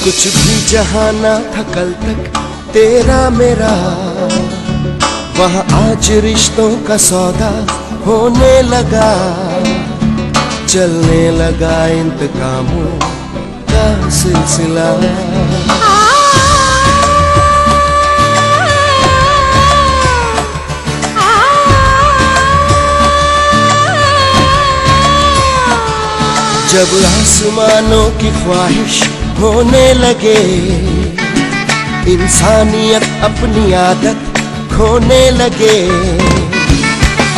कुछ भी जहाँ ना था कल तक तेरा मेरा, वहाँ आज रिश्तों का सौदा होने लगा। चलने लगा इंतकामों का सिलसिला। जब आसमानों की ख्वाहिश होने लगे, इंसानियत अपनी आदत खोने लगे।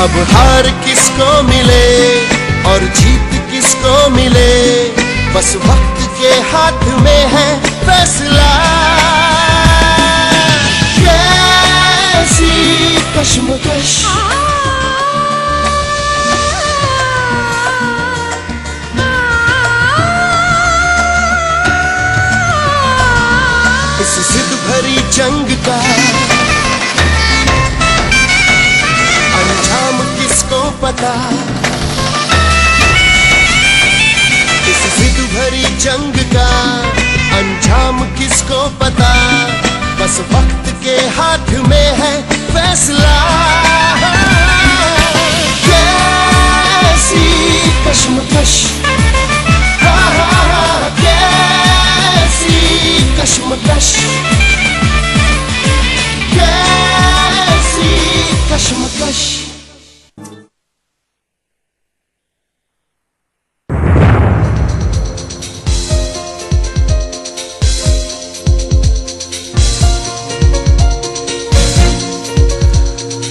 अब हार किसको मिले और जीत किसको मिले, बस वक्त के हाथ में है फैसला। कैसी कश्मकश, इस जिद भरी जंग का अंजाम किसको पता। इस जिद भरी जंग का अंजाम किसको पता, बस वक्त के हाथ में है फैसला। कैसी कश्मकश, कैसी कश्मकश, कैसी कश्मकश।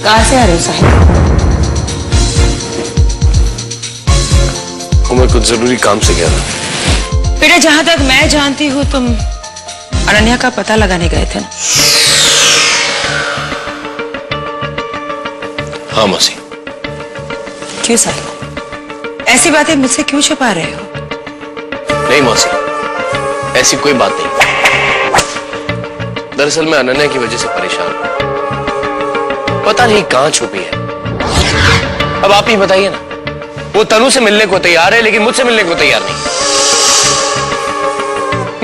कहाँ से आ रहे हो साहिब? मैं कुछ जरूरी काम से गया था। बेटा जहां तक मैं जानती हूँ तुम अनन्या का पता लगाने गए थे ना? हाँ मौसी। क्यों साहिब, ऐसी बातें मुझसे क्यों छुपा रहे हो? नहीं मौसी, ऐसी कोई बात नहीं। दरअसल मैं अनन्या की वजह से परेशान हूं। पता नहीं कहां छुपी है। अब आप ही बताइए ना। वो तनु से मिलने को तैयार है लेकिन मुझसे मिलने को तैयार नहीं।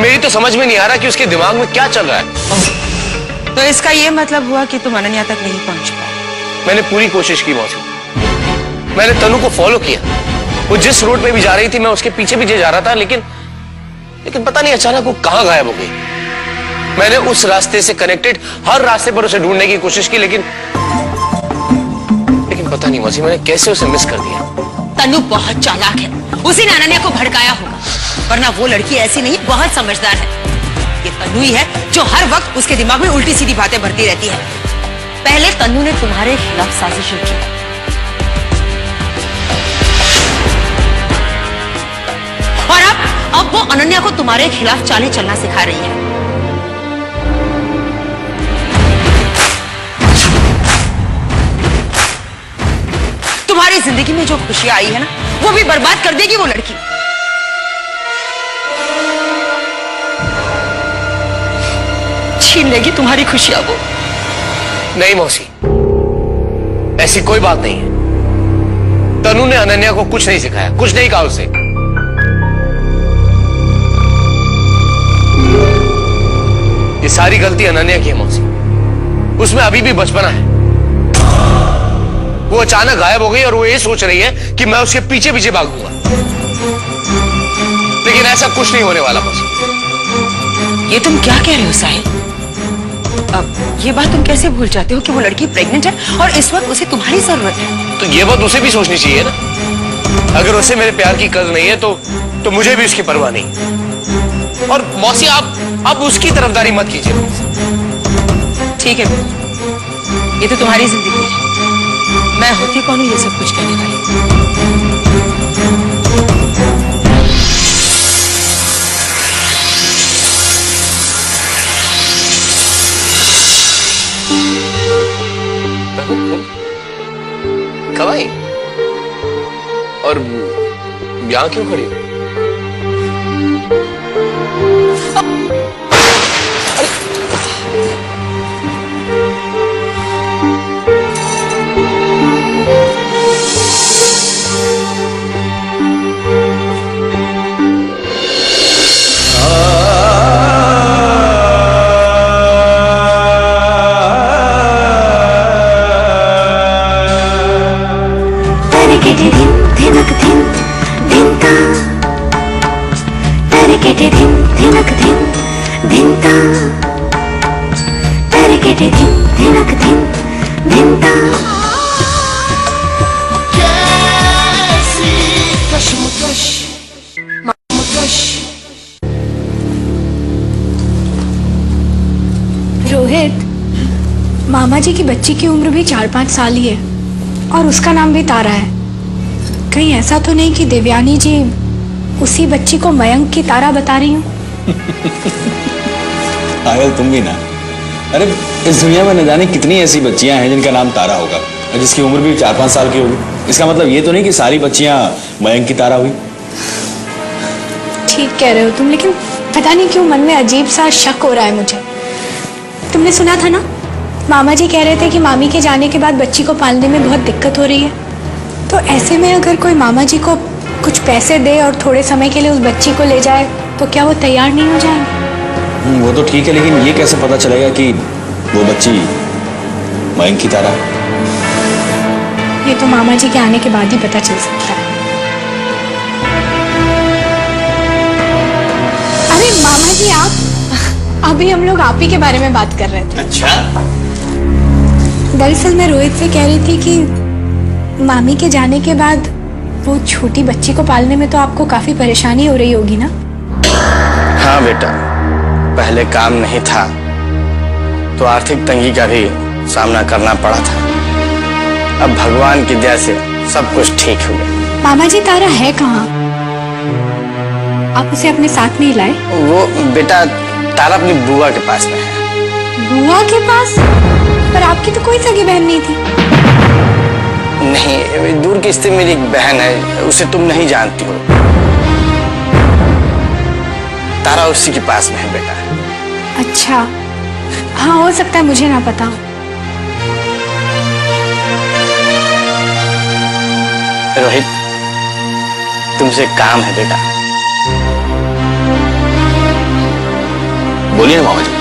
मेरी तो समझ में नहीं आ रहा कि उसके दिमाग में क्या चल रहा है। तो इसका ये मतलब हुआ कि तुम अनन्या तक नहीं पहुंच पाए? मैंने पूरी कोशिश की मौसी। मैंने तनु को फॉलो किया। वो जिस रोड पे भी जा रही थी मैं उसके पीछे पीछे जा रहा था, लेकिन पता नहीं अचानक वो कहां गायब हो गई। मैंने उस रास्ते से कनेक्टेड हर रास्ते पर उसे ढूंढने की कोशिश की, लेकिन पता नहीं मौसी मैंने कैसे उसे मिस कर दिया। तनु बहुत चालाक है, उसी ने अनन्या को भड़काया होगा, वरना वो लड़की ऐसी नहीं, बहुत समझदार है। ये तनु ही है जो हर वक्त उसके दिमाग में उल्टी सीधी बातें भरती रहती है। पहले तनु ने तुम्हारे खिलाफ साजिश की, और अब वो अनन्या को तुम्हारे खिलाफ चालें चलना सिखा रही है। तुम्हारी जिंदगी में जो खुशियां आई है ना, वो भी बर्बाद कर देगी वो लड़की। छीन लेगी तुम्हारी खुशियां वो। नहीं मौसी, ऐसी कोई बात नहीं है। तनु ने अनन्या को कुछ नहीं सिखाया, कुछ नहीं कहा उसे। ये सारी गलती अनन्या की है मौसी। उसमें अभी भी बचपना है। वो अचानक गायब हो गई और वो ये सोच रही है कि मैं उसके पीछे पीछे भागूंगा, लेकिन ऐसा कुछ नहीं होने वाला मौसी। ये तुम क्या कह रहे हो साहिब? अब ये बात तुम कैसे भूल जाते हो कि वो लड़की प्रेग्नेंट है और इस वक्त उसे तुम्हारी जरूरत है? तो ये बात उसे भी सोचनी चाहिए ना। अगर उसे मेरे प्यार की कदर नहीं है तो मुझे भी उसकी परवाह नहीं। और मौसी आप उसकी तरफदारी मत कीजिए। ठीक है, ये तो तुम्हारी जिंदगी है, मैं होती कौन हूं ये सब कुछ कहने वाली? कब आई और यहां क्यों खड़ी हो? मामा जी की बच्ची की उम्र भी 4-5 साल ही है और उसका नाम भी तारा है। कहीं ऐसा तो नहीं कि देवयानी जी उसी बच्ची को मयंक की तारा बता रही हूँ? पागल तुम भी ना। अरे इस दुनिया में न जाने कितनी ऐसी बच्चियां हैं जिनका नाम तारा होगा और जिसकी उम्र भी 4-5 साल की होगी। इसका मतलब ये तो नहीं कि सारी बच्चियां मयंक की तारा हुई। ठीक कह रहे हो तुम, लेकिन पता नहीं क्यों मन में अजीब सा शक हो रहा है मुझे। तुमने सुना था ना, मामा जी कह रहे थे कि मामी के जाने के बाद बच्ची को पालने में बहुत दिक्कत हो रही है। तो ऐसे में अगर कोई मामा जी को कुछ पैसे दे और थोड़े समय के लिए उस बच्ची को ले जाए तो क्या वो तैयार नहीं हो जाएंगे? वो तो ठीक है, लेकिन ये कैसे पता चलेगा कि वो बच्ची मयंक की तारा? ये तो मामा जी के आने के बाद ही पता चल सकता है। अरे मामा जी, आप अभी हम लोग आप ही के बारे में बात कर रहे थे। अच्छा। दरअसल मैं रोहित से कह रही थी कि मामी के जाने के बाद वो छोटी बच्ची को पालने में तो आपको काफी परेशानी हो रही होगी ना? हाँ बेटा, पहले काम नहीं था तो आर्थिक तंगी का भी सामना करना पड़ा था। अब भगवान की दया से सब कुछ ठीक हो गया। मामा जी, तारा है कहाँ? आप उसे अपने साथ नहीं लाए? वो बेटा तारा अपनी बुआ के पास में है। बुआ के पास? पर आपकी तो कोई सगी बहन नहीं थी। नहीं, दूर की स्थिति मेरी एक बहन है, उसे तुम नहीं जानती हो। तारा उसी के पास में है बेटा। अच्छा, हाँ हो सकता है मुझे ना पता। रोहित, तुमसे काम है बेटा। बोलिए ना मामा जी।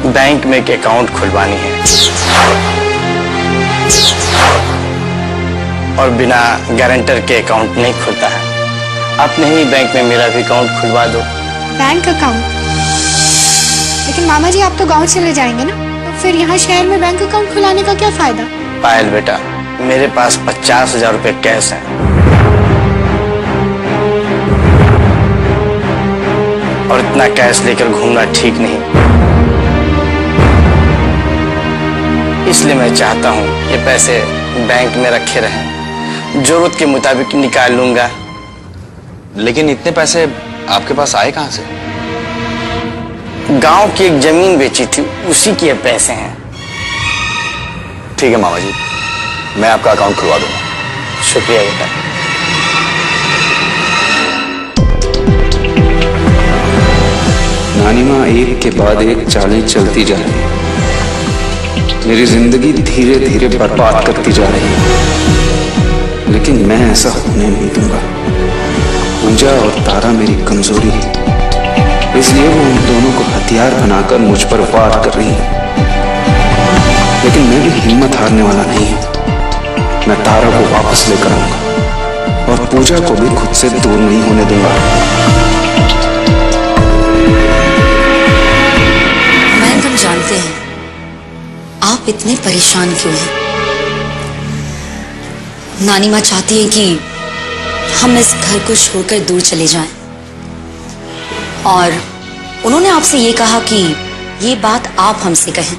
बैंक में एक अकाउंट खुलवानी है और बिना गारंटर के अकाउंट नहीं खुलता है। अपने ही बैंक में मेरा भी अकाउंट खुलवा दो। Bank account? लेकिन मामा जी, आप तो गांव चले जाएंगे ना, तो फिर यहाँ शहर में बैंक अकाउंट खुलाने का क्या फायदा? पायल बेटा, मेरे पास 50,000 रुपए कैश है और इतना कैश लेकर घूमना ठीक नहीं। इसलिए मैं चाहता हूँ ये पैसे बैंक में रखे रहें, जरूरत के मुताबिक निकाल लूंगा। लेकिन इतने पैसे आपके पास आए कहां से? गांव की एक जमीन बेची थी, उसी के पैसे हैं। ठीक है मामा जी, मैं आपका अकाउंट खुलवा दूंगा। शुक्रिया बेटा। नानी माँ एक के बाद एक चालें चलती जा रही है। मेरी जिंदगी धीरे धीरे बर्बाद करती जा रही है, लेकिन मैं ऐसा होने नहीं दूंगा। पूजा और तारा मेरी कमजोरी है, इसलिए वो उन दोनों को हथियार बनाकर मुझ पर वार कर रही है। लेकिन मैं भी हिम्मत हारने वाला नहीं हूं। मैं तारा को वापस लेकर आऊंगा और पूजा को भी खुद से दूर नहीं होने दूंगा। मयंक, हम जानते हैं आप इतने परेशान क्यों हैं। नानी माँ चाहती है कि हम इस घर को छोड़कर दूर चले जाएं, और उन्होंने आपसे ये कहा कि ये बात आप हमसे कहें।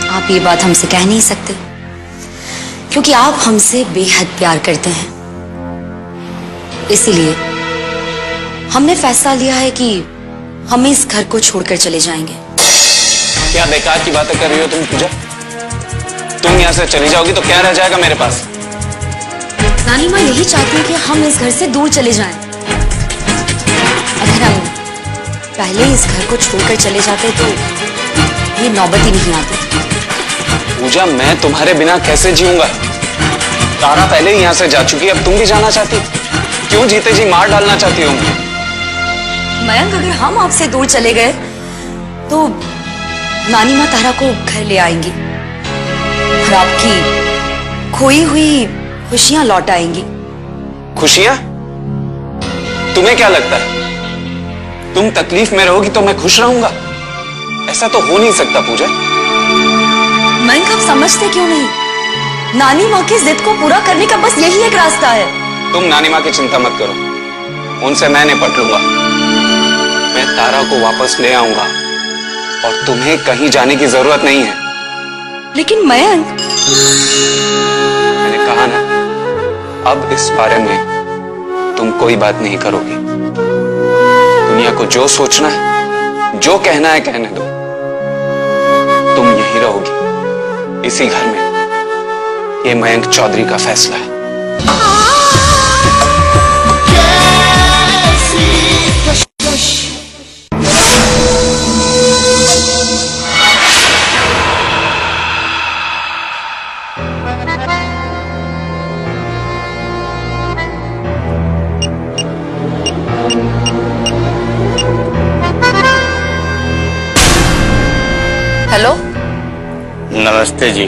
आप ये बात हमसे कह नहीं सकते क्योंकि आप हमसे बेहद प्यार करते हैं। इसीलिए हमने फैसला लिया है कि हम इस घर को छोड़कर चले जाएंगे। क्या बेकार की बातें कर रही हो तुम पूजा? तुम यहाँ से चली जाओगी तो क्या रह जाएगा मेरे पास? नानी माँ यही चाहती है कि हम इस घर से दूर चले जाएं। अगर हम पहले इस घर को छोड़कर चले जाते तो ये नौबत ही नहीं आती। पूजा, मैं तुम्हारे बिना कैसे जीऊंगा? तारा पहले ही यहाँ से जा चुकी है, अब तुम भी जाना चाहती? क्यों जीते जी मार डालना चाहती हो? मयंक, अगर हम आपसे दूर चले गए तो नानी माँ तारा को घर ले आएंगी और आपकी खोई हुई खुशियां लौट आएंगी। खुशियां? तुम्हें क्या लगता है तुम तकलीफ में रहोगी तो मैं खुश रहूंगा? ऐसा तो हो नहीं सकता पूजा। मयंक, आप समझते क्यों नहीं? नानी माँ की जिद को पूरा करने का बस यही एक रास्ता है। तुम नानी माँ की चिंता मत करो, उनसे मैं निपट लूंगा। मैं तारा को वापस ले आऊंगा और तुम्हें कहीं जाने की जरूरत नहीं है। लेकिन मयंक, मैंने कहा ना, अब इस बारे में तुम कोई बात नहीं करोगी। दुनिया को जो सोचना है, जो कहना है कहने दो। तुम यहीं रहोगी, इसी घर में। ये मयंक चौधरी का फैसला है। हेलो। नमस्ते जी।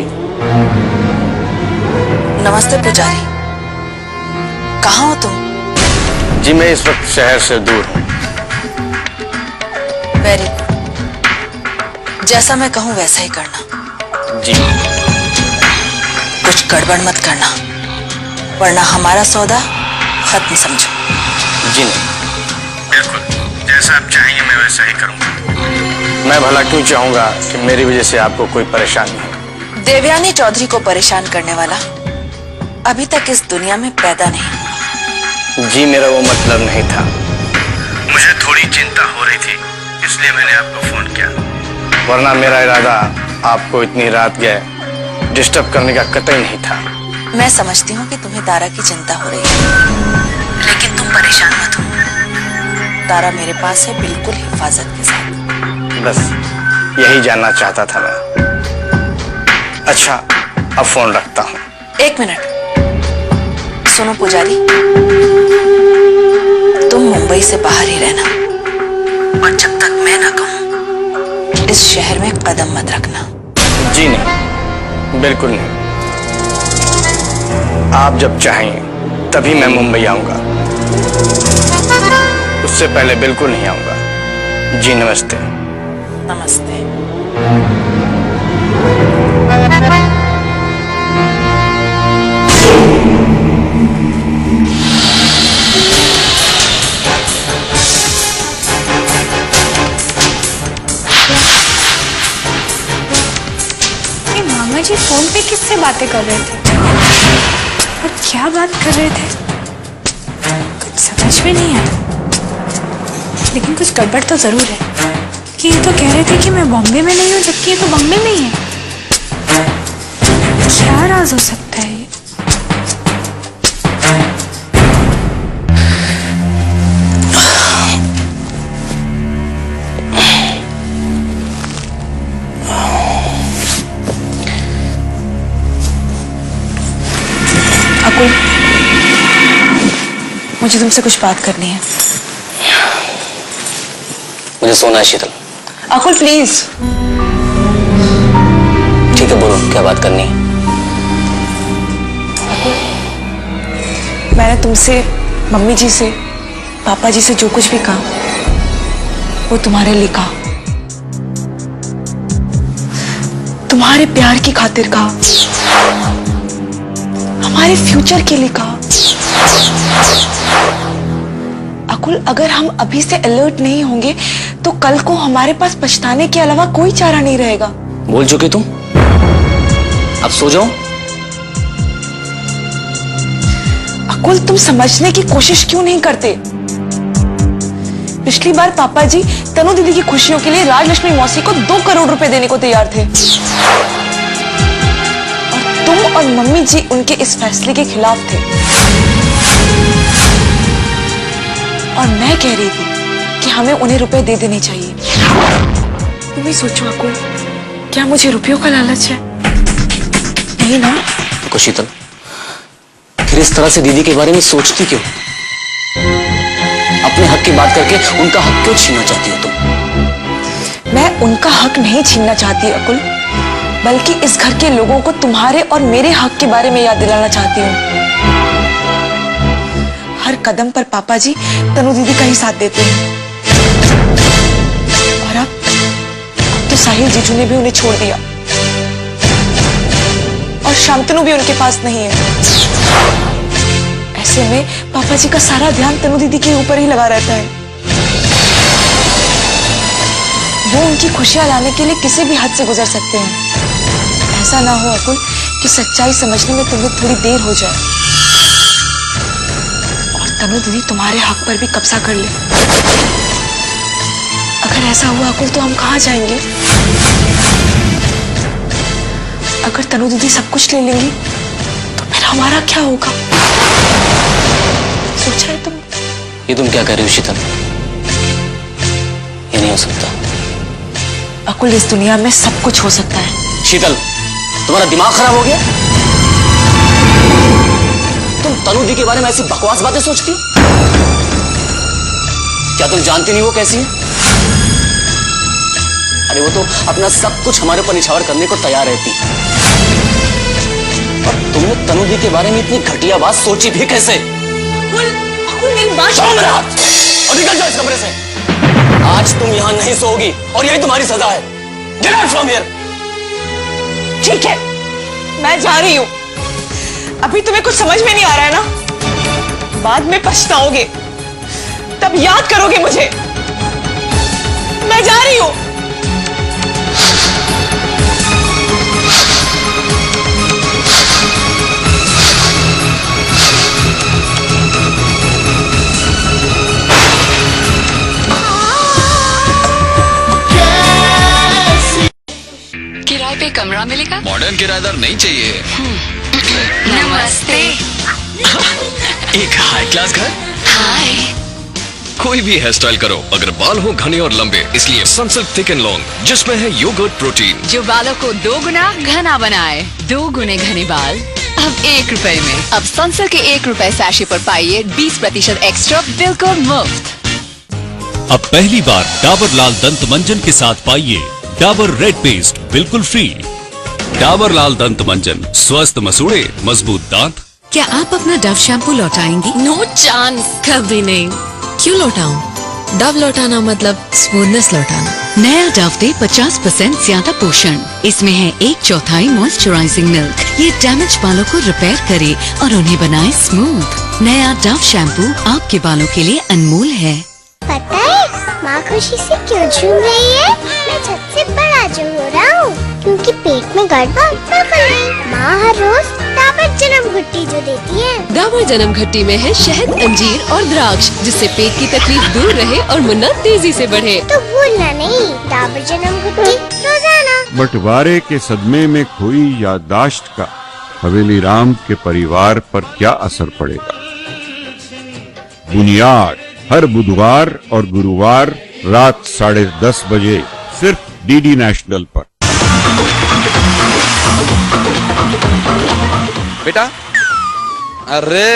नमस्ते पुजारी, कहाँ हो तुम? जी मैं इस वक्त शहर से दूर हूँ। वेरी गुड, जैसा मैं कहूँ वैसा ही करना। जी। कुछ गड़बड़ मत करना, वरना हमारा सौदा खत्म समझो। जी नहीं, बिल्कुल जैसा आप चाहेंगे मैं वैसा ही करूँगा। मैं भला क्यों चाहूंगा कि मेरी वजह से आपको कोई परेशानी हो। देवयानी चौधरी को परेशान करने वाला अभी तक इस दुनिया में पैदा नहीं हुआ। जी मेरा वो मतलब नहीं था। मुझे थोड़ी चिंता हो रही थी, इसलिए मैंने आपको फोन किया, वरना मेरा इरादा आपको इतनी रात गए डिस्टर्ब करने का कतई नहीं था। मैं समझती हूँ कि तुम्हें तारा की चिंता हो रही है, लेकिन तुम परेशान मत हो। तारा मेरे पास है, बिल्कुल हिफाजत के साथ। बस यही जानना चाहता था मैं। अच्छा, अब फोन रखता हूँ। एक मिनट सुनो पुजारी, तुम मुंबई से बाहर ही रहना, और जब तक मैं ना कहूँ इस शहर में कदम मत रखना। जी नहीं, बिल्कुल नहीं। आप जब चाहें तभी मैं मुंबई आऊंगा, उससे पहले बिल्कुल नहीं आऊंगा। जी नमस्ते। नमस्ते। मामा जी फोन पे किससे बातें कर रहे थे और क्या बात कर रहे थे, कुछ समझ में नहीं आया। लेकिन कुछ गड़बड़ तो जरूर है कि ये तो कह रहे थे कि मैं बॉम्बे में नहीं हूँ, जबकि ये तो बॉम्बे में ही है। क्या राज हो सकता है ये? अकुल, मुझे तुमसे कुछ बात करनी है। मुझे सोना है शीतल। अकुल प्लीज। ठीक है, बोलो क्या बात करनी है। मैंने तुमसे, मम्मी जी से, पापा जी से जो कुछ भी कहा वो तुम्हारे लिए कहा, तुम्हारे प्यार की खातिर कहा, हमारे फ्यूचर के लिए कहा। अकुल, अगर हम अभी से अलर्ट नहीं होंगे तो कल को हमारे पास पछताने के अलावा कोई चारा नहीं रहेगा। बोल चुके तुम, अब सो जाओ। अकुल, तुम समझने की कोशिश क्यों नहीं करते? पिछली बार पापा जी तनु दीदी की खुशियों के लिए राजलक्ष्मी मौसी को 2 करोड़ रुपए देने को तैयार थे, और तुम और मम्मी जी उनके इस फैसले के खिलाफ थे। और मैं कह रही थी कि हमें उन्हें रुपए दे देने चाहिए। तुम ही सोचो अकुल, क्या मुझे रुपयों का लालच है? नहीं ना? शीतल, फिर इस तरह से दीदी के बारे में सोचती क्यों? अपने हक की बात करके उनका हक क्यों छीनना चाहती हो तुम? मैं उनका हक नहीं छीनना चाहती अकुल, बल्कि इस घर के लोगों को तुम्हारे और मेरे हक के बारे में याद दिलाना चाहती हूँ। हर कदम पर पापा जी तनु दीदी का ही साथ देते हैं, और अब तो साहिल जीजू ने भी उन्हें छोड़ दिया, और शांतनु भी उनके पास नहीं है। ऐसे में पापा जी का सारा ध्यान तनु दीदी के ऊपर ही लगा रहता है। वो उनकी खुशियां लाने के लिए किसी भी हद से गुजर सकते हैं। ऐसा ना हो अकुल कि सच्चाई समझने में तुम्हें थोड़ी देर हो जाए और तनु दीदी तुम्हारे हक पर भी कब्जा कर ले। अगर ऐसा हुआ अकुल तो हम कहाँ जाएंगे? अगर तनु दीदी सब कुछ ले लेंगी तो फिर हमारा क्या होगा? सोचा है तुम? ये तुम क्या कर रही हो शीतल? ये नहीं हो सकता। अकुल इस दुनिया में सब कुछ हो सकता है। शीतल, तुम्हारा दिमाग खराब हो गया? तुम तनु दी के बारे में ऐसी बकवास बातें सोचती हो? क्या तुम जानती नहीं वो कैसी है? अरे वो तो अपना सब कुछ हमारे ऊपर निछावर करने को तैयार रहती है। और तुमने तनु दी के बारे में इतनी घटिया बात सोची भी कैसे? अकुल मेरी बात छोड़ मेरा हाथ और निकल जाओ इस कमरे से। आज तुम यहां नहीं सोओगी और यही तुम्हारी सजा है। Get out from here! ठीक है, मैं जा रही हूं। अभी तुम्हें कुछ समझ में नहीं आ रहा है ना? बाद में पछताओगे, तब याद करोगे मुझे। मैं जा रही हूं। किराए पे कमरा मिलेगा? मॉडर्न किराएदार नहीं चाहिए। नमस्ते। एक हाई क्लास घर। हाय। कोई भी हेयर स्टाइल करो, अगर बाल हो घने और लंबे, इसलिए सनसिल्क थिक एंड लॉन्ग, जिसमें है योगर्ट प्रोटीन, जो बालों को 2 गुना घना बनाए। 2 गुने घने बाल अब 1 रुपए में। अब सनसिल्क के 1 रुपए सैशे पर पाइए 20% एक्स्ट्रा बिल्कुल मुफ्त। अब पहली बार डाबर लाल दंत मंजन के साथ पाइए डाबर रेड पेस्ट बिल्कुल फ्री। डाबर लाल दंत मंजन, स्वस्थ मसूड़े, मजबूत दांत। क्या आप अपना डव शैम्पू लौटाएंगी? No chance. कभी नहीं। क्यों लौटाऊं? डव लौटाना मतलब स्मूथनेस लौटाना। नया डव दे 50% ज्यादा पोषण। इसमें है 1/4 मॉइस्चराइजिंग मिल्क। ये डैमेज बालों को रिपेयर करे और उन्हें बनाए स्मूथ। नया डव शैम्पू आपके बालों के लिए अनमोल है। पता है माँ खुशी से क्यों झूम रही है? मैं छत से बड़ा झूम रहा हूँ क्योंकि पेट में गड़बड़ ना करे। माँ हर रोज डाबर जन्म घुट्टी जो देती है। डाबर जन्म घट्टी में है शहद, अंजीर और द्राक्ष, जिससे पेट की तकलीफ दूर रहे और मुन्ना तेजी से बढ़े। तो भूलना नहीं, डाबर जन्म घुट्टी रोजाना। बंटवारे के सदमे में खोई याददाश्त का हवेली राम के परिवार पर क्या असर पड़ेगा? बुनियाद हर बुधवार और गुरुवार रात 10:30 बजे सिर्फ डीडी नेशनल पर। बेटा, अरे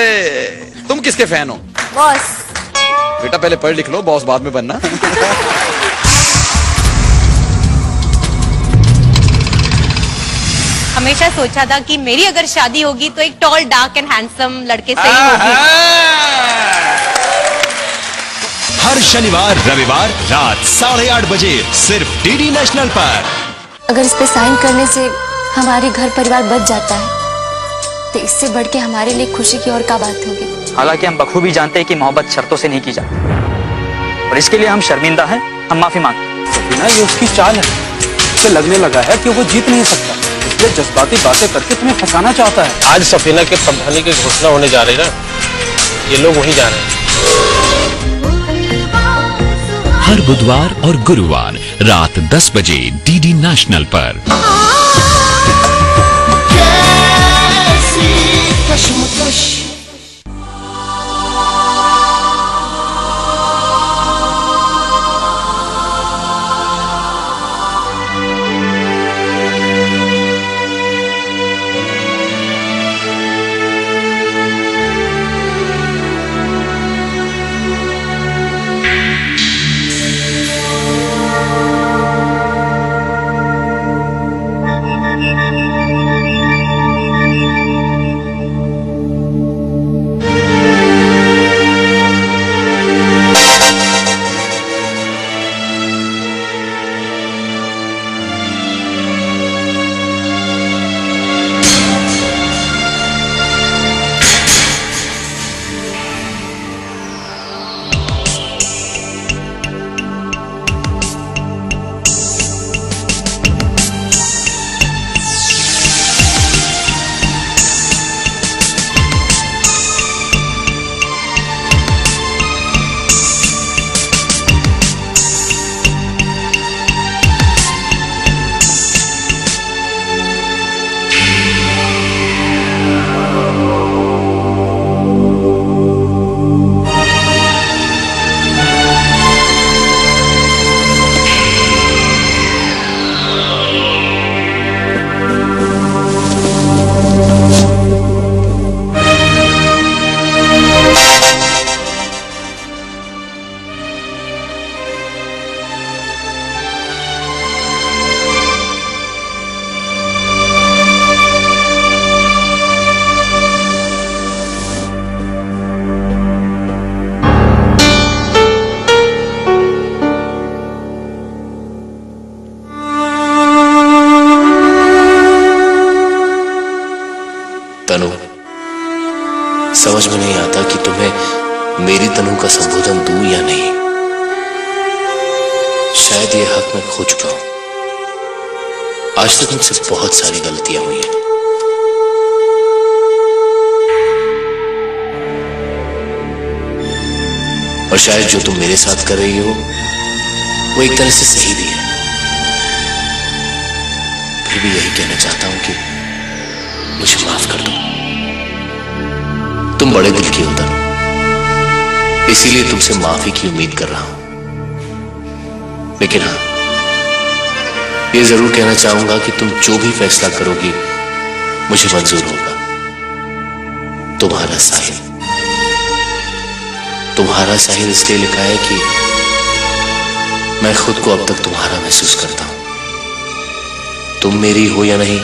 तुम किसके फैन हो? बॉस। बेटा पहले पढ़ लिख लो, बॉस बाद में बनना। हमेशा सोचा था कि मेरी अगर शादी होगी तो एक टॉल, डार्क एंड हैंडसम लड़के से ही होगी। हर शनिवार रविवार रात 8:30 बजे सिर्फ डीडी नेशनल पर। अगर इस पे साइन करने से हमारे घर परिवार बच जाता है तो इससे बढ़ के हमारे लिए खुशी की और क्या बात होगी। हालांकि हम बखूबी जानते हैं कि मोहब्बत शर्तों से नहीं की जाती और इसके लिए हम शर्मिंदा हैं, हम माफी मांगते हैं। ये उसकी चाल है, उसे लगने लगा है कि वो जीत नहीं सकता, इसलिए जज्बाती बातें करके तुम्हें फंसाना चाहता है। आज सफीना के तबादले की घोषणा होने जा रही है ना, ये लोग वहीं जा रहे हैं। हर बुधवार और गुरुवार रात 10 बजे डीडी नेशनल पर। कैसी कश्मकश समझ में नहीं आता कि तुम्हें मेरी तनु का संबोधन दूं या नहीं। शायद ये हक मैं खो चुका हूं। आज तक मुझसे बहुत सारी गलतियां हुई हैं। और शायद जो तुम मेरे साथ कर रही हो वो एक तरह से सही भी है। फिर भी यही कहना चाहता हूं कि मुझे माफ कर दो। तुम बड़े दिल की हो तनु, इसीलिए तुमसे माफी की उम्मीद कर रहा हूं। लेकिन हाँ, ये जरूर कहना चाहूंगा कि तुम जो भी फैसला करोगी मुझे मंजूर होगा। तुम्हारा साहिल, तुम्हारा साहिल इसलिए लिखा है कि मैं खुद को अब तक तुम्हारा महसूस करता हूं। तुम मेरी हो या नहीं